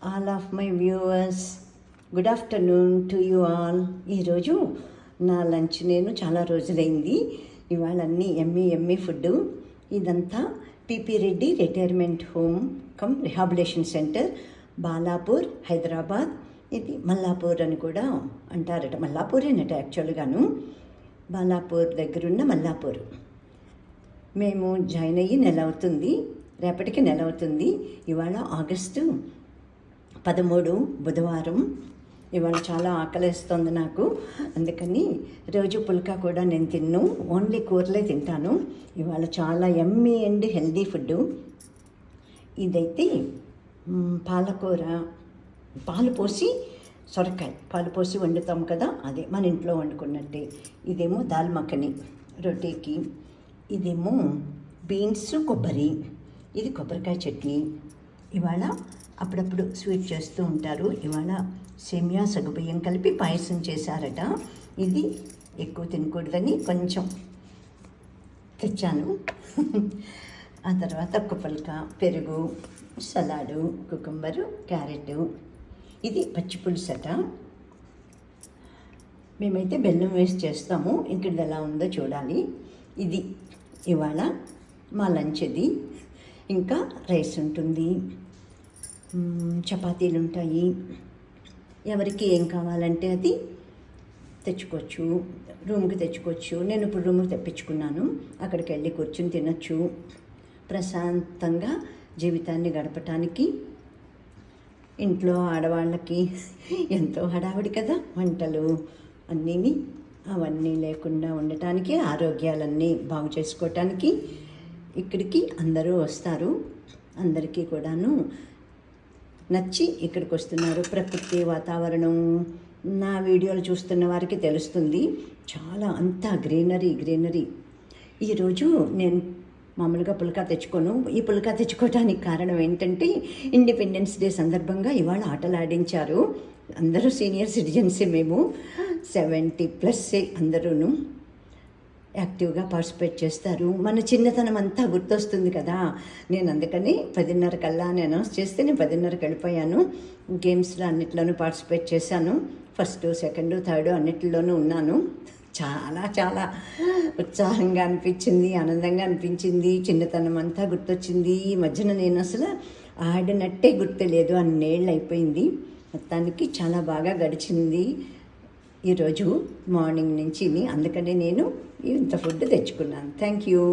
All of my viewers, good afternoon to you all. ఈరోజు నా lunch నేను చాలా రోజులైంది. ఇవాళ అన్నీ ఎమ్మి ఫుడ్. ఇదంతా P P Reddy retirement home come rehabilitation centre, Balapur, Hyderabad. ఇది మల్లాపూర్ అని కూడా అంటారట. మల్లాపూరేనట యాక్చువల్గాను. బాలాపూర్ దగ్గరున్న మల్లాపూర్. మేము జాయిన్ అయ్యి నెల అవుతుంది, రేపటికి నెల అవుతుంది. ఇవాళ ఆగస్టు 13 బుధవారం. ఇవాళ చాలా ఆకలిస్తుంది నాకు, అందుకని రోజు పుల్కా కూడా నేను తిన్ను, ఓన్లీ కూరలే తింటాను. ఇవాళ చాలా యమ్మీ అండ్ హెల్దీ ఫుడ్. ఇదైతే పాలకూర, పాలు పోసి సొరకాయ పాలు పోసి వండుతాం కదా, అదే మన ఇంట్లో వండుకున్నట్టే. ఇదేమో దాల్ మఖని రొటీకి. ఇదేమో బీన్స్, కొబ్బరి, ఇది కొబ్బరికాయ చట్నీ. ఇవాళ అప్పుడప్పుడు స్వీట్ చేస్తూ ఉంటారు. ఇవాళ సేమియా సగ్గుబియ్యం కలిపి పాయసం చేశారట. ఇది ఎక్కువ తినకూడదని కొంచెం తెచ్చాను. ఆ తర్వాత ఒక పుల్కా, పెరుగు, సలాడు, కుకుంబరు, క్యారెట్. ఇది పచ్చి పులుసట. మేమైతే బెల్లం వేసి చేస్తాము, ఇక్కడ ఎలా ఉందో చూడాలి. ఇది ఇవాళ మా లంచ్. ఇది ఇంకా రైస్ ఉంటుంది, చపాతీలు ఉంటాయి. ఎవరికి ఏం కావాలంటే అది తెచ్చుకోవచ్చు, రూమ్కి తెచ్చుకోవచ్చు. నేను ఇప్పుడు రూమ్కి తెప్పించుకున్నాను, అక్కడికి వెళ్ళి కూర్చుని తినచ్చు. ప్రశాంతంగా జీవితాన్ని గడపటానికి ఇంట్లో ఆడవాళ్ళకి ఎంతో హడావిడి కదా, వంటలు అన్నీ. అవన్నీ లేకుండా ఉండటానికి, ఆరోగ్యాలన్నీ బాగు చేసుకోవటానికి ఇక్కడికి అందరూ వస్తారు. అందరికీ కూడాను నచ్చి ఇక్కడికి వస్తున్నారు. ప్రకృతి వాతావరణం నా వీడియోలు చూస్తున్న వారికి తెలుస్తుంది. చాలా అంతా గ్రీనరీ. ఈరోజు నేను మామూలుగా పుల్కా తెచ్చుకోను. ఈ పుల్కా తెచ్చుకోవడానికి కారణం ఏంటంటే, ఇండిపెండెన్స్ డే సందర్భంగా ఇవాళ ఆటలు ఆడించారు. అందరూ సీనియర్ సిటిజన్సే, మేము 70+ అందరూ యాక్టివ్గా పార్టిసిపేట్ చేస్తారు. మన చిన్నతనం అంతా గుర్తొస్తుంది కదా. నేను అందుకని 10:30 కల్లా అని అనౌన్స్ చేస్తే నేను 10:30కి వెళ్ళిపోయాను. గేమ్స్లో అన్నిట్లోనూ పార్టిసిపేట్ చేశాను. ఫస్ట్, సెకండ్, థర్డ్ అన్నిటిలోనూ ఉన్నాను. చాలా ఉత్సాహంగా అనిపించింది, ఆనందంగా అనిపించింది. చిన్నతనం అంతా గుర్తొచ్చింది. ఈ మధ్యన నేను అసలు ఆడినట్టే గుర్తులేదు, అన్నేళ్ళు అయిపోయింది. మొత్తానికి చాలా బాగా గడిచింది ఈరోజు మార్నింగ్ నుంచి. అందుకనే నేను ఇంత ఫుడ్ తెచ్చుకున్నాను. Thank you.